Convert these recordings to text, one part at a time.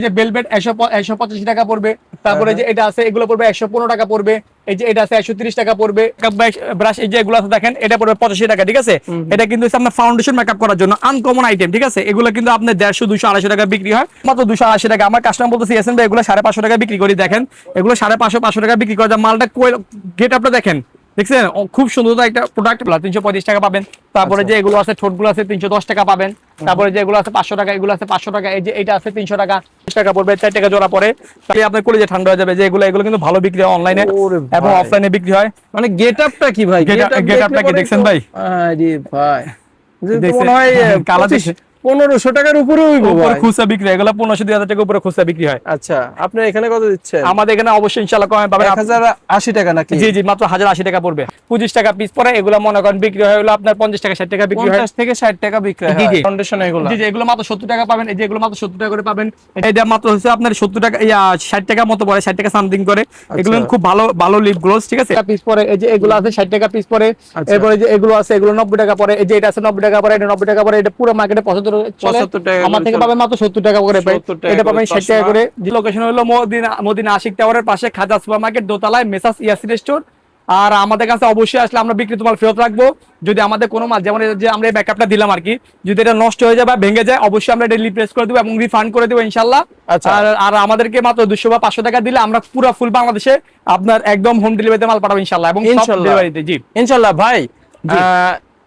যে বেলভেট 185 টাকা পড়বে। তারপরে যে এটা আছে এগুলো পড়বে 115 টাকা পড়বে। এই যে এটা আছে 130 টাকা পড়বে। মেকআপ ব্রাশ এই যে এগুলো আছে দেখেন এটা পড়বে 85 টাকা, ঠিক আছে। এটা কিন্তু আপনার ফাউন্ডেশন মেকআপ করার জন্য আনকমন আইটেম, ঠিক আছে। এগুলো কিন্তু আপনার 150, 200, 250 টাকা বিক্রি হয়, মাত্র 280 টাকা। আমার কাস্টমার বলতেছে ইয়াসিন ভাই এগুলো 550 টাকা বিক্রি করি, দেখেন এগুলো 550, 500 টাকা বিক্রি করা যায়। মালটা গেট আপটা দেখেন, দেখছেন খুব সুন্দর একটা প্রোডাক্ট। 335 টাকা পাবেন। তারপরে যে এগুলো আছে ঠোঁটগুলো আছে 310 টাকা পাবেন। তারপরে যে এগুলো আছে 500 টাকা, এগুলো আছে 500 টাকা। এই যে এটা আছে 300 টাকা, 30 টাকা পড়বে, 4 টাকা জোড়া পড়ে। তাই আপনার কলেজে ঠান্ডা হয়ে যাবে যে এগুলো কিন্তু ভালো বিক্রি হয় অনলাইনে এবং অফলাইনে বিক্রি হয়। মানে গেটআপটা কি ভাই? গেটআপটা কি দেখছেন ভাই? আরে ভাই মনে হয় কালার 1500 টাকার উপরে হইব ভাই খুচরা বিক্রি। এগুলো 1500, 2000 টাকার উপরে খুচরা বিক্রি হয়। আচ্ছা, আপনি এখানে কত দিচ্ছেন? আমাদের এখানে অবশ্যই ইনশাআল্লাহ কমে পাবেন। 1080 টাকা নাকি? জি জি, মাত্র 1080 টাকা পড়বে। 25 টাকা পিস পড়ে। এগুলো মনে করেন বিক্রি হয় হলো আপনার 50 টাকা, 60 টাকা বিক্রি হয়। 50 থেকে 60 টাকা বিক্রি হয় ফাউন্ডেশন এগুলো। জি জি, এগুলো মাত্র 70 টাকা পাবেন। এই যে এগুলো মাত্র 70 টাকা করে পাবেন। এটা মাত্র হচ্ছে আপনার 70 টাকা 60 টাকা মতো পড়ে, 60 টাকা সামথিং করে। এগুলো খুব ভালো ভালো লিপ গ্লোস, ঠিক আছে। পিস পড়ে। এই যে এগুলো আছে 60 টাকা পিস পড়ে। এরপরে যে এগুলো আছে এগুলো 90 টাকা পড়ে। এই যে এটা আছে 90 টাকা পড়ে, এটা 90 টাকা পড়ে। এটা পুরো মার্কেটে 75 টাকা, আমার থেকে পাবেন মাত্র 70 টাকা করে পাই। এটা পাবেন 60 টাকা করে। যে লোকেশন হলো মদিনা আশিক টাওয়ারের পাশে খাজা সুপার মার্কেট দোতলায় মেসাস ইয়াসিন স্টোর। আর আমাদের কাছে অবশ্যই আসলে আমরা বিক্রিত মাল ফেরত রাখবো। যদি আমাদের কোনো মাল, যেমন যে আমরা এই ব্যাকআপটা দিলাম আর কি, যদি এটা নষ্ট হয়ে যায় বা ভেঙে যায়, অবশ্যই আমরা এটা রিপ্লেস করে দেবো এবং রিফান্ড করে দেবো ইনশাল্লাহ। আর আমাদেরকে মাত্র 200 বা 500 টাকা দিলে আমরা পুরো ফুল বাংলাদেশে আপনার একদম হোম ডেলিভারিতে মাল পাঠাবো ইনশাল্লাহ, এবং সব ডেলিভারিতে। জি ইনশাল্লাহ ভাই।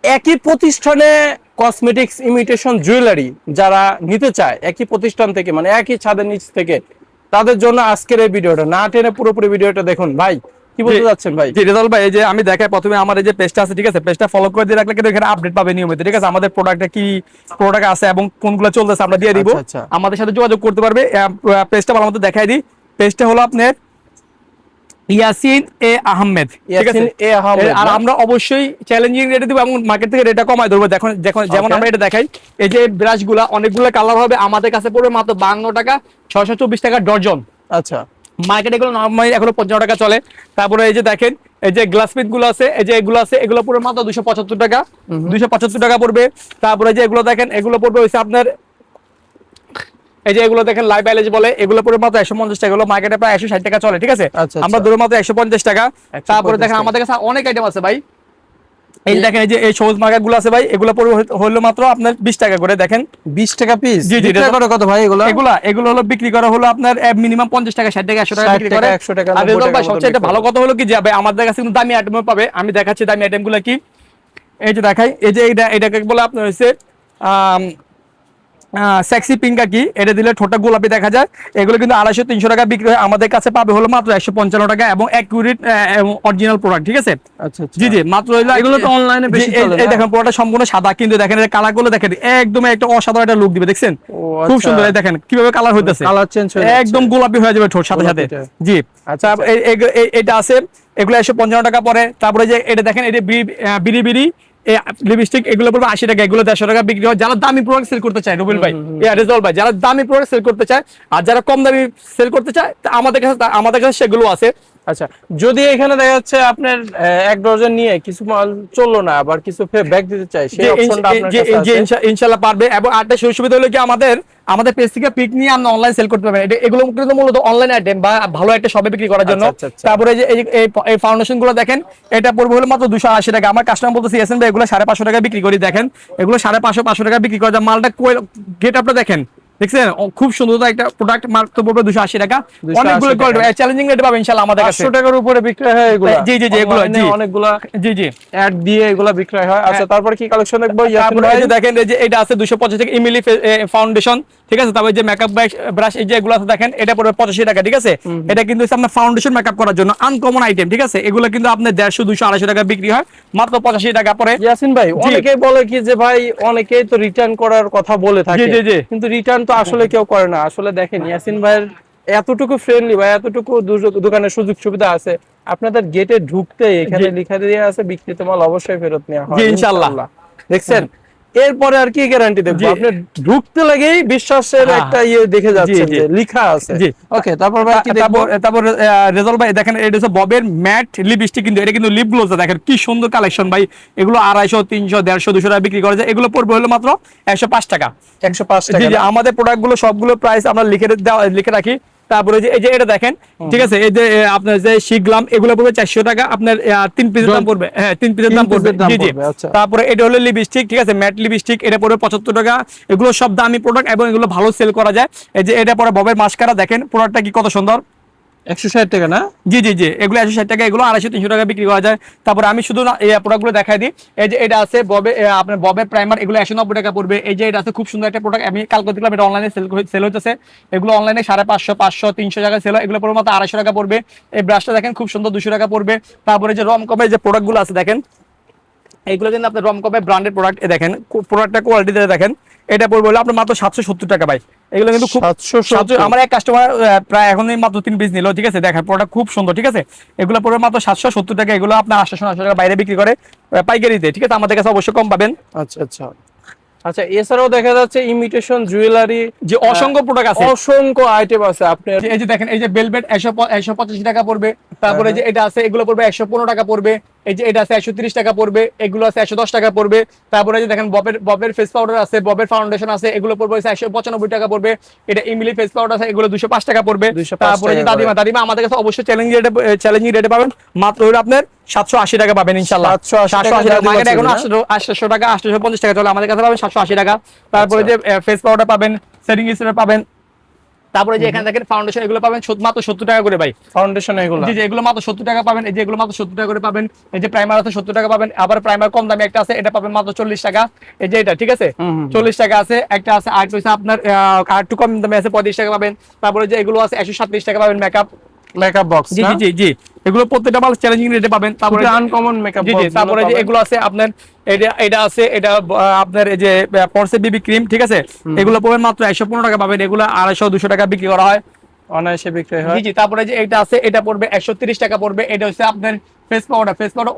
একই প্রতিষ্ঠানে কসমেটিক্স ইমিটেশন জুয়েলারি যারা নিতে চায় একই প্রতিষ্ঠান থেকে, মানে একই ছাদের নিচ থেকে, তাদের জন্য আজকের এই ভিডিওটা না টেনে পুরোপুরি ভিডিওটা দেখুন। ভাই কি বলতে যাচ্ছেন ভাই? জি রেজাল্ট ভাই, এই যে আমি দেখাই প্রথমে আমার এই যে পেজটা আছে, ঠিক আছে, পেজটা ফলো করে দিয়ে রাখলে কিন্তু এখানে আপডেট পাবে নিয়মিত, ঠিক আছে। আমাদের প্রোডাক্টে কি প্রোডাক্ট আছে এবং কোনগুলো চলতেছে আমরা দিয়ে দিব। আমাদের সাথে যোগাযোগ করতে পারবে। পেজটা ভালো মতো দেখাই দিই। পেজটা হলো আপনার ইয়াসিন এ আহমেদ, ঠিক আছে। আর আমরা অবশ্যই চ্যালেঞ্জিং রেটে দিব এবং মার্কেট থেকে রেটটা কমায় ধরবো। দেখুন যেমন আমরা এটা দেখাই, এই যে ব্রাশগুলা অনেকগুলো কালার হবে, আমাদের কাছে পড়বে মাত্র 52 টাকা, 624 টাকা ডজন। আচ্ছা, মার্কেটে এগুলো নরমালি এখনো 55 টাকা চলে। তারপরে এই যে দেখেন এই যে গ্লাস পিস গুলো আছে, এই যে এগুলো আছে, এগুলো পড়বে মাত্র 275 টাকা, 275 টাকা পড়বে। তারপরে যে এগুলো দেখেন, এগুলো পড়বে হচ্ছে আপনার, এই যে এগুলো দেখেন লাইভ ব্যালেন্স বলে, এগুলো পড়বে মাত্র 150 টাকা। এগুলো মার্কেটে প্রায় 160 টাকা চলে, ঠিক আছে। আমরা ধরে মাত্র 150 টাকা। তারপরে দেখেন আমাদের কাছে অনেক আইটেম আছে ভাই। এই দেখেন এই যে এই সবুজ মার্কা গুলো আছে ভাই, এগুলো পড়বে হলো মাত্র আপনার 20 টাকা করে। দেখেন 20 টাকা পিস। জি জি, কত ভাই এগুলো? এগুলো হলো বিক্রি করা হলো আপনার মিনিমাম 50 টাকা, 60 টাকা, 100 টাকা বিক্রি করে। 100 টাকা। আর রেজাল্ট ভাই সবচেয়ে ভালো কথা হলো কি যে ভাই আমাদের কাছে কিন্তু দামি আইটেম পাবে। আমি দেখাচ্ছি দামি আইটেম গুলো কি। এই যে দেখাই, এই যে এটাকে বলে আপনার হচ্ছে সেক্সি পিঙ্কা কি, এটা দিলে ঠোঁটটা গোলাপি দেখা যায়। এগুলো কিন্তু 250, 300 টাকা বিক্রি হয়, আমাদের কাছে পাবে হলো মাত্র 155 টাকা এবং অ্যাকুরেট অরিজিনাল প্রোডাক্ট, ঠিক আছে। জি জি, মাত্র এগুলো তো অনলাইনে বেশি চলে। এই দেখেন পুরোটা সম্পূর্ণ সাদা, কিন্তু দেখেন এর কালার গুলো দেখেন একদম একটা অসাধারণ একটা লুক দিবে, দেখছেন খুব সুন্দর। এই দেখেন কিভাবে কালার হইতাছে, কালার চেঞ্জ হয়ে যাচ্ছে, একদম গোলাপি হয়ে যাবে ঠোঁট সাথে সাথে। জি আচ্ছা, এটা আছে, এগুলো 155 টাকা পড়ে। তারপরে যে এটা দেখেন, এটা বিড়ি বিড়ি লিপস্টিক, এগুলো পড়বে 80 টাকা, এগুলো 150 টাকা বিক্রি হয়। যারা দামি প্রোডাক্ট সেল করতে চায় রুবেল ভাই, রেজাল্ট ভাই, যারা দামি প্রোডাক্ট সেল করতে চায় আর যারা কম দামি সেল করতে চায়, আমাদের কাছে সেগুলো আছে। আচ্ছা, যদি এখানে দেখা যাচ্ছে আপনার এক ডজন নিয়ে কিছু মাল চললো না, আবার কিছু ব্যাক দিতে চাই, সেই অপশনটা আপনার কাছে আছে? ইনশাআল্লাহ পারবে। এবং আরেকটা সুবিধা হলো কি, আমাদের পেজ থেকে পিক নিয়ে আপনি অনলাইন সেল করতে পারবেন। এগুলো কিন্তু মূলত অনলাইন আইটেম বা ভালো একটা শপে বিক্রি করার জন্য। তারপরে যে এই ফাউন্ডেশন গুলো দেখেন, এটা পড়বে হলো মাত্র 280 টাকা। আমার কাস্টমার বলতেছে ইয়াসিন ভাই এগুলো 550 টাকা বিক্রি করি, দেখেন এগুলো 550, 500 টাকা বিক্রি করা যায়। মালটা গেট আপটা দেখেন, দেখছেন খুব সুন্দর একটা প্রোডাক্ট, মাত্র পড়বে 280 টাকা। অনেকগুলো কোয়ালিটি চ্যালেঞ্জিং রেট পাবেন ইনশাআল্লাহ আমাদের কাছে। 500 টাকার উপরে বিক্রি হয় এগুলো। জি জি জি, এগুলো জি অনেকগুলো জি জি অ্যাড দিয়ে এগুলো বিক্রি হয়। আচ্ছা, তারপর কি কালেকশন দেখবো? তারপরে এই যে দেখেন, এই যে এটা আছে 250 টাকা ইমিলি ফাউন্ডেশন, ঠিক আছে। তারপরে যে মেকআপ ব্রাশ এই যে এগুলো আছে দেখেন, এটা পড়বে 85 টাকা, ঠিক আছে। এটা কিন্তু আপনার ফাউন্ডেশন মেকআপ করার জন্য আনকমন আইটেম, ঠিক আছে। এগুলো কিন্তু আপনার 150, 200, 250 টাকা বিক্রি হয়, মাত্র 85 টাকা পড়ে। ইয়াসিন ভাই, অনেকেই বলে কি যে ভাই, অনেকেই তো রিটার্ন করার কথা বলে থাকে, কিন্তু রিটার্ন তো আসলে কেউ করে না। আসলে দেখেন ইয়াসিন ভাইয়ের এতটুকু ফ্রেন্ডলি ভাই, এতটুকু দোকানের সুযোগ সুবিধা আছে, আপনাদের গেটে ঢুকতে এখানে লেখা দিয়ে আছে বিক্রিত মাল অবশ্যই ফেরত নেওয়া হয় ইনশাআল্লাহ। দেখছেন এরপরে আর কি গ্যারান্টি দেখবো? আপনি ঢুকতে লাগেই বিশ্বাসের একটা ইয়ে দেখে যাচ্ছেন যে লেখা আছে। ওকে, তারপর ভাই কি দেখবো? তারপর রেজাল্ট ভাই দেখেন, এটা হচ্ছে ববের ম্যাট লিপস্টিক, কিন্তু এটা কিন্তু লিপ গ্লোজ। দেখেন কি সুন্দর কালেকশন ভাই, এগুলো 250, 300, 150, 200 টাকা বিক্রি করা যায়। এগুলো পড়বে হলো মাত্র 105 টাকা। 105 টাকা। জি জি, আমাদের প্রোডাক্ট গুলো সবগুলো প্রাইস আমরা লিখে রাখি। তারপরে এই যে এটা দেখেন, ঠিক আছে, এই যে আপনার যে শিগলাম, এগুলো পড়বে 400 টাকা। আপনার 3 পিসের দাম পড়বে, হ্যাঁ 3 পিসের দাম পড়বে। জি জি। তারপরে এটা হলো লিপস্টিক, ঠিক আছে, ম্যাট লিপস্টিক, এটা পড়বে 75 টাকা। এগুলো সব দামি প্রোডাক্ট এবং এগুলো ভালো সেল করা যায়। এই যে এটা পরে ববের মাস্কারা, দেখেন প্রোডাক্টটা কি কত সুন্দর। 160 টাকা না? জি জি জি, এগুলো 160 টাকা, এগুলো 250, 300 টাকা বিক্রি করা যায়। তারপরে আমি শুধু এই প্রোডাক্টগুলো দেখাই দিই। এই যে এটা আছে ববে, আপনার ববের প্রাইমার, এগুলো 190 টাকা পড়বে। এই যে এটা আছে খুব সুন্দর একটা প্রোডাক্ট, আমি কালকে দেখলাম এটা অনলাইনে সেল হইতেছে। এগুলো অনলাইনে 550, 500, 300 টাকা সেল হয়। এগুলো পড়বে মাত্র 250 টাকা পড়বে। এই ব্রাশটা দেখেন খুব সুন্দর, 200 টাকা পড়বে। তারপরে যে রমকমের যে প্রোডাক্টগুলো আছে দেখেন, এইগুলো কিন্তু আপনার রমকমের ব্র্যান্ডেড প্রোডাক্ট। দেখেন প্রোডাক্টটা কোয়ালিটি দেখেন, এটা পড়বে হলো আপনার মাত্র 770 টাকা ভাই। এগুলো কিন্তু খুব 770। আমার এক কাস্টমার প্রায় এখনই মাত্র 3 পিস নিল, ঠিক আছে। দেখেন প্রোডাক্ট খুব সুন্দর, ঠিক আছে। এগুলো পড়বে মাত্র 770 টাকা। এগুলো আপনার 800 টাকা বাইরে বিক্রি করে পাইকারিতে, ঠিক আছে। আমাদের কাছে অবশ্যই কম পাবেন। আচ্ছা আচ্ছা আচ্ছা, এছাড়াও দেখা যাচ্ছে ইমিটেশন জুয়েলারি যে অসংখ্য প্রোডাক্ট আছে, অসংখ্য আইটেম আছে আপনার। এই যে দেখেন, এই যে বেলভেট 185 টাকা পড়বে। তারপরে যে এটা আছে, এগুলো পড়বে 115 টাকা পড়বে। এই যে এটা আছে 130 টাকা পড়বে। এগুলো আছে 110 টাকা পড়বে। তারপরে যে দেখেন ববের ফেস পাউডার আছে, ববের ফাউন্ডেশন আছে, এগুলো পড়বে 195 টাকা পড়বে। এটা ইমলি ফেস পাউডার আছে, এগুলো 205 টাকা পড়বে। তারপরে যে দাদিমা আমাদের কাছে অবশ্যই চ্যালেঞ্জিং রেটে পাবেন, মাত্র হলো আপনার 780 টাকা পাবেন ইনশাআল্লাহ। 780 টাকা, মার্কেটে এখন 800 টাকা, 850 টাকা চলে, আমাদের কাছে পাবেন 780 টাকা। তারপরে যে ফেস পাউডার পাবেন, সেটিং স্প্রে পাবেন। তারপরে যে এখানে দেখেন ফাউন্ডেশন, এগুলো পাবেন মাত্র 70 টাকা করে ভাই। ফাউন্ডেশন এগুলো, জি জি, এগুলো মাত্র 70 টাকা পাবেন। এই যে এগুলো মাত্র 70 টাকা করে পাবেন। এই যে প্রাইমার আছে 70 টাকা পাবেন। আবার প্রাইমার কম দামি একটা আছে, এটা পাবেন মাত্র 40 টাকা। এই যে এটা, ঠিক আছে, 40 টাকা আছে। একটা আছে আর হইছে আপনার আর একটু কম দামে আছে, 35 টাকা পাবেন। তারপরে যে এগুলো আছে 137 টাকা পাবেন, মেকআপ বক্স। জি জি জি, এগুলো প্রত্যেকটা মাল চ্যালেঞ্জিং রেটে পাবেন। তারপরে আনকমন মেকআপ বক্স। জি জি, তারপরে যে এগুলো আছে আপনার, এটা আছে, এটা আপনার এই যে পরসে বিবি ক্রিম, ঠিক আছে, এগুলো পাবেন মাত্র 115 টাকা পাবেন। এগুলো 250, 200 টাকা বিক্রি করা হয়, অনায়াসে বিক্রি হয়। জি জি। তারপরে যে এটা আছে, এটা পড়বে 130 টাকা পড়বে। এটা হচ্ছে আপনার ফেস পাউডার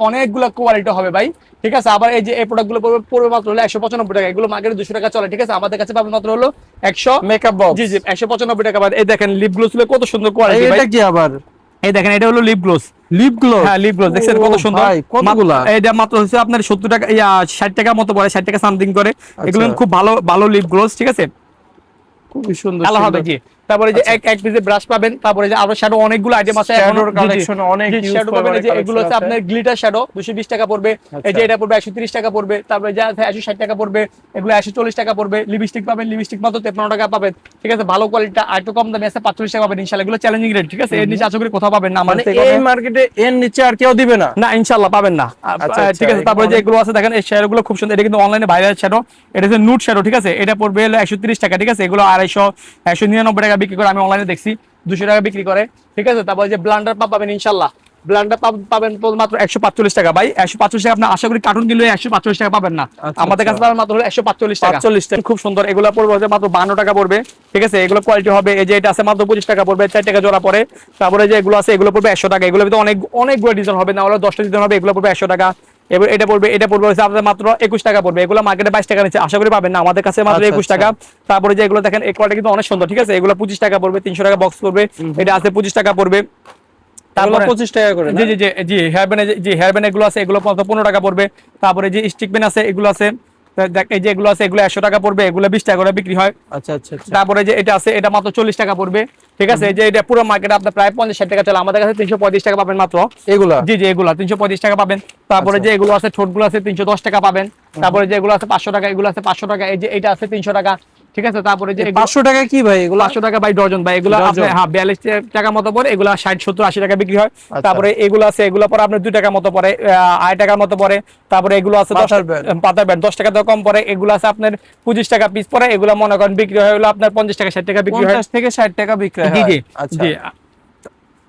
অনেকগুলো কোয়ালিটি হবে ভাই, ঠিক আছে। আবার এই যে এই প্রোডাক্টগুলো পড়বে মাত্র হলো 195 টাকা। এগুলো মার্কেটে 200 টাকা চলে, ঠিক আছে। আমাদের কাছে পাবেন মাত্র হলো 100 মেকআপ বক্স। জি জি, 195 টাকা পাবেন। এই দেখেন লিপ গ্লোস কত সুন্দর কোয়ালিটি ভাই। এটা কি আবার? এই দেখেন, এটা হলো লিপ গ্লোস। হ্যাঁ, লিপ গ্লোস দেখছেন কত সুন্দর। কতগুলা? এটা মাত্র হচ্ছে আপনার 70 টাকা, 60 টাকা মতো পড়ে, 60 টাকা সামথিং করে। এগুলো খুব ভালো ভালো লিপ গ্লোস, ঠিক আছে, খুবই সুন্দর ভালো হবে। জি, তারপরে যে এক পিসে ব্রাশ পাবেন। তারপরে যে আরো শ্যাডো অনেকগুলো আইটেম আছে, শ্যাডোর কালেকশন অনেক ইউজ শ্যাডো পাবেন। এই যে এগুলো আছে আপনার গ্লিটার শ্যাডো, 220 টাকা পড়বে। এই যে এটা পড়বে 130 টাকা পড়বে। তারপরে যে আছে 160 টাকা পড়বে, এগুলো 140 টাকা পড়বে। লিপস্টিক পাবেন, লিপস্টিক মাত্র 53 টাকা পাবেন, ঠিক আছে। ভালো কোয়ালিটিটা আর একটু কম দামে আছে 45 টাকা পাবেন ইনশাআল্লাহ। এগুলো চ্যালেঞ্জিং রেট, ঠিক আছে। এর নিচে আশা করি কোথাও পাবেন না, মানে এই মার্কেটে এর নিচে আর কেউ দিবে না, না ইনশাআল্লাহ পাবেন না, ঠিক আছে। তারপরে যে এগুলো আছে দেখেন, এই শ্যাডো গুলো খুব সুন্দর। এটা কিন্তু অনলাইনে ভাইরাল শ্যাডো, এটা হচ্ছে নুট শ্যাডো, ঠিক আছে। এটা পড়বে হলো 130 টাকা, ঠিক আছে। এগুলো 250, 199 টাকা বিক্রি করে, আমি অনলাইনে দেখছি 200 টাকা বিক্রি করে, ঠিক আছে। তারপরে যে ব্লান্ডার পাবেন ইনশাআল্লাহ, ব্লান্ডার পাবেন মাত্র 145 টাকা ভাই। 145 টাকা আপনি আশা করি কার্টুন কিনলে 145 টাকা পাবেন না, আমাদের কাছে পাবেন মাত্র 145 টাকা। 45 টাকা খুব সুন্দর। এগুলো পড়বে হচ্ছে মাত্র 52 টাকা পড়বে, ঠিক আছে। এগুলো কোয়ালিটি হবে। এই যে এটা আছে মাত্র 25 টাকা পড়বে, 4 টাকা জোড়া পড়ে। তারপরে যে এগুলো আছে, এগুলো পড়বে 100 টাকা। এগুলো ভিতরে অনেকগুলো ডিজাইন হবে, না হলে 10টা ডিজাইন হবে। এগুলো পড়বে 100 টাকা। এবার এটা পড়বে হচ্ছে আপনাদের মাত্র 21 টাকা পড়বে। এগুলো মার্কেটে 22 টাকা নিচে আশা করি পাবেন না, আমাদের কাছে মাত্র 21 টাকা। তারপরে যে এগুলো দেখেন, এই কোয়ালিটি কিন্তু অনেক সুন্দর, ঠিক আছে। এগুলো 25 টাকা পড়বে, 300 টাকা বক্স পড়বে। এটা আছে 25 টাকা পড়বে। তারপরে 25 টাকা করে, জি জি জি, হেয়ার ব্যান্ড এগুলো আছে, এগুলো 15 টাকা পড়বে। তারপরে যে স্টিক পেন আছে, এগুলো আছে, দেখ এই যে এগুলো আছে, এগুলো 100 টাকা পড়বে। এগুলো 20 টাকা করে বিক্রি হয়। আচ্ছা আচ্ছা। তারপরে যে এটা আছে, এটা মাত্র 40 টাকা পড়বে, ঠিক আছে। এই যে এটা পুরো মার্কেটে আপনার প্রায় 50-60 টাকা চলে, আমাদের কাছে 335 টাকা পাবেন মাত্র এগুলো। জি জি, এগুলো 335 টাকা পাবেন। তারপরে যে এগুলো আছে, ঠোঁটগুলো আছে 310 টাকা পাবেন। তারপরে যে এগুলো আছে 500 টাকা, এগুলো আছে 500 টাকা। এই যে এটা আছে 300 টাকা, ঠিক আছে। তারপরে যে 500 টাকা কি ভাই, এগুলো 500 টাকা বাই ডজন ভাই। এগুলো আপনি হ্যাঁ 42 টাকা মতো পড়ে, এগুলো 60, 70, 80 টাকা বিক্রি হয়। তারপরে এগুলো আছে, এগুলো পরে আপনার 2 টাকা মতো পড়ে, 8 টাকার মতো পড়ে। তারপরে এগুলো আছে পাতার ব্যান্ড 10 টাকা তো কম পড়ে। এগুলো আছে আপনার 25 টাকা পিস পড়ে। এগুলো মনে করেন বিক্রি হয় হলো আপনার 50 টাকা, 60 টাকা বিক্রি হয়, 50 থেকে 60 টাকা বিক্রি হয়। জি জি জি।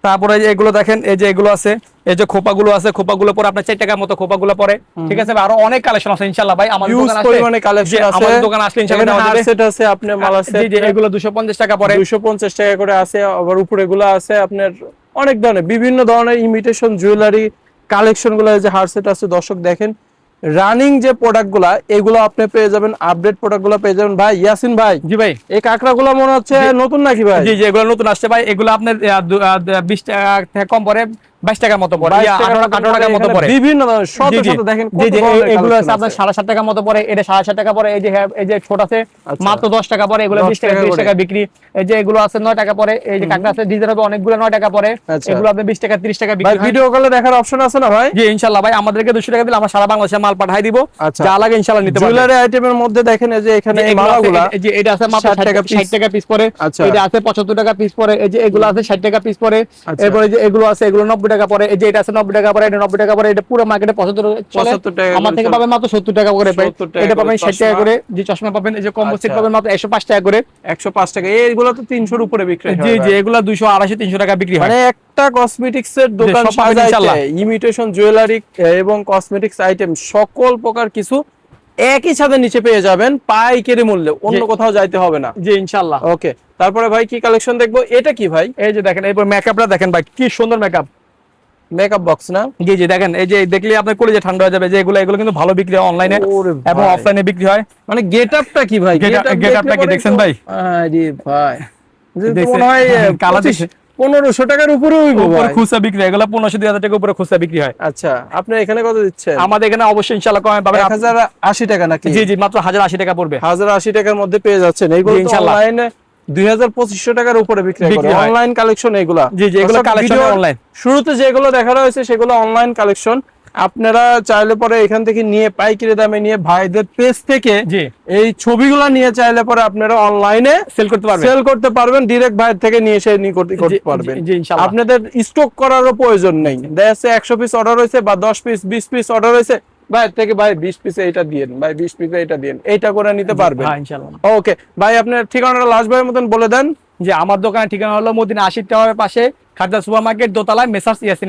তারপরে যে এগুলো দেখেন, এই যে এগুলো আছে, এই যে খোপাগুলো আছে, খোপাগুলো পরে আপনার 4 টাকার মতো খোপাগুলো পরে, ঠিক আছে। আরো অনেক কালেকশন আছে ইনশাআল্লাহ ভাই, আমাদের দোকানে আসলে পরিমাণে কালেকশন আছে। আমাদের দোকানে আসলে ইনশাআল্লাহ দেওয়া যাবে। সেট আছে আপনার মাল আছে, জি জি, এগুলো 250 টাকা পরে, 250 টাকা করে আছে। আবার উপরে এগুলো আছে আপনার অনেক ধরনের বিভিন্ন ধরনের ইমিটেশন জুয়েলারি কালেকশন গুলো, যে হার সেট আছে, দর্শক দেখেন রানিং যে প্রোডাক্টগুলা এগুলো আপনি পেয়ে যাবেন, আপডেট প্রোডাক্টগুলো পেয়ে যাবেন। ভাই ইয়াসিন ভাই, জি ভাই, এই কাঁকড়াগুলো মনে হচ্ছে নতুন নাকি ভাই? জি জি, এগুলো নতুন আসছে ভাই। এগুলো আপনার 20 টাকা থেকে কম পড়ে, 22 টাকার মতো পড়ে, 18 টাকার মতো পড়ে। বিভিন্ন ধরনের শত শত দেখেন কত ধরনের এগুলো collection আছে আপনার আছে। 7.5 টাকার মতো পড়ে, এটা 7.5 টাকা পড়ে। এই যে ছোট আছে মাত্র 10 টাকা পড়ে, এগুলো 10 20 টাকা টাকা 30 করে। টাকা বিক্রি। এই যে এগুলো আছে 9 টাকা পড়ে, এই যে কাঁকড়া আছে ডিজাইন হবে অনেকগুলো 9 টাকা পড়ে, আচ্ছা। এগুলো আপনি 20 টাকা 30 টাকা ভাই বিক্রি হয়। ভিডিও কলে দেখার অপশন আছে না ভাই? জি ইনশাআল্লাহ ভাই, আমাদেরকে 200 টাকা দিলে আমরা সারা বাংলাদেশে মাল পাঠাই দিব, আচ্ছা। যা লাগে ইনশাআল্লাহ নিতে পারবেন। জুয়েলারি আইটেমের মধ্যে দেখেন এই যে এখানে এই এগুলো আছে, মালাগুলা এই যে এটা আছে মাত্র 60 টাকা 60 টাকা পিস পড়ে, আচ্ছা। এটা আছে 75 টাকা পিস পড়ে, এই যে এগুলো আছে 60 টাকা পিস পড়ে, আচ্ছা। এরপরে যে এগুলো আছে এগুলো 90 টাকা পড়ে, এই যে এটা আছে 90 টাকা পড়ে, এটা 90 টাকা পড়ে, এটা পুরো মার্কেটে 75 চলে, 75 টাকা আমার করে থেকে চলে। পাবেন মাত্র 70 টাকা করে পাই। 70 টাকা এটা করে পাবেন 60 টাকা চশমা। করে, যে চশমা পাবেন, এই যে কম্বো সেট আচ্ছা। পাবেন মাত্র 105 টাকা করে। 105 টাকা, এইগুলো তো 300 এর উপরে বিক্রি হয় জি জি, ভাই। এগুলো 200 250 300 টাকা বিক্রি হয়। মানে একটা কসমেটিক্স এর দোকান সব পাবেন ইনশাআল্লাহ। সাজাইতে ইমিটেশন জুয়েলারি এবং কসমেটিক্স আইটেম সকল প্রকার কিছু একই ছাদের নিচে পেয়ে যাবেন পাইকারি মূল্যে, অন্য জি। কোথাও যাইতে হবে না। জি ইনশাআল্লাহ। ওকে, তারপরে ভাই কি কালেকশন দেখবো? এটা কি ভাই? এই যে দেখেন, এরপর মেকআপটা দেখেন ভাই, কি সুন্দর মেকআপ। মেকআপ বক্স না? জি জি, দেখেন এই যে দেখলে আপনার কলিজা ঠান্ডা হয়ে যাবে, যে এগুলো এগুলো কিন্তু ভালো বিক্রি হয় অনলাইনে ওরে এবং ভাই। অফলাইনে বিক্রি হয়। মানে গেটআপটা কি ভাই? Get-up টা কি দেখছেন ভাই? আরে ভাই, যে তো দেখছেন? মনে হয় কালা 25 দেখছেন? 1500 টাকার উপরে হইবো উপরে ভাই। খুচরা বিক্রি হয়, এগুলো 1500 2000 টাকা উপরে খুচরা বিক্রি হয়। আচ্ছা, আপনি এখানে কত দিচ্ছেন? আমাদের এখানে অবশ্যই ইনশাআল্লাহ কমে পাবেন। 1080 টাকা নাকি? জি জি, মাত্র 1080 টাকা পড়বে। 1080 টাকার মধ্যে পেয়ে যাচ্ছেন। এইগুলো জি, তো ইনশাআল্লাহ। অনলাইনে 2500 টাকার উপরে বিক্রি বিক্রি করে, হয়। অনলাইন কালেকশন এগুলা। জি জি, এগুলো দর্শক, কালেকশন ভিডিওর অনলাইন। শুরুতে যেগুলো দেখানো হয়েছে সেগুলো অনলাইন কালেকশন। আপনারা চাইলে পরে এখান থেকে নিয়ে পাইকারি দামে নিয়ে ভাইদের পেজ থেকে জি, এই ছবিগুলো নিয়ে চাইলে পরে আপনারা অনলাইনে সেল করতে পারবেন। সেল করতে পারবেন, ডিরেক্ট ভাইয়ের থেকে নিয়ে এসে করতে জি, পারবেন। জি, জি, ইনশাআল্লাহ। আপনাদের স্টক করারও প্রয়োজন নেই। দেখা যাচ্ছে 100 পিস অর্ডার হয়েছে বা 10 পিস 20 পিস অর্ডার হয়েছে, ভাই থেকে ভাই 20 পিসে এটা দিয়েন, ভাই 20 পিসে এটা দিয়েন, এইটা করে নিতে পারবেন। হ্যাঁ ইনশাআল্লাহ। ওকে ভাই, আপনার ঠিকানাটা লাস্ট ভাইয়ের মতন বলে দেন। যে আমার দোকানের ঠিকানা হলো মদিনা আশিক টাওয়ারের পাশে খাদ্য সুপার মার্কেট, দোতলায়, মেসার্স ইয়াসিন।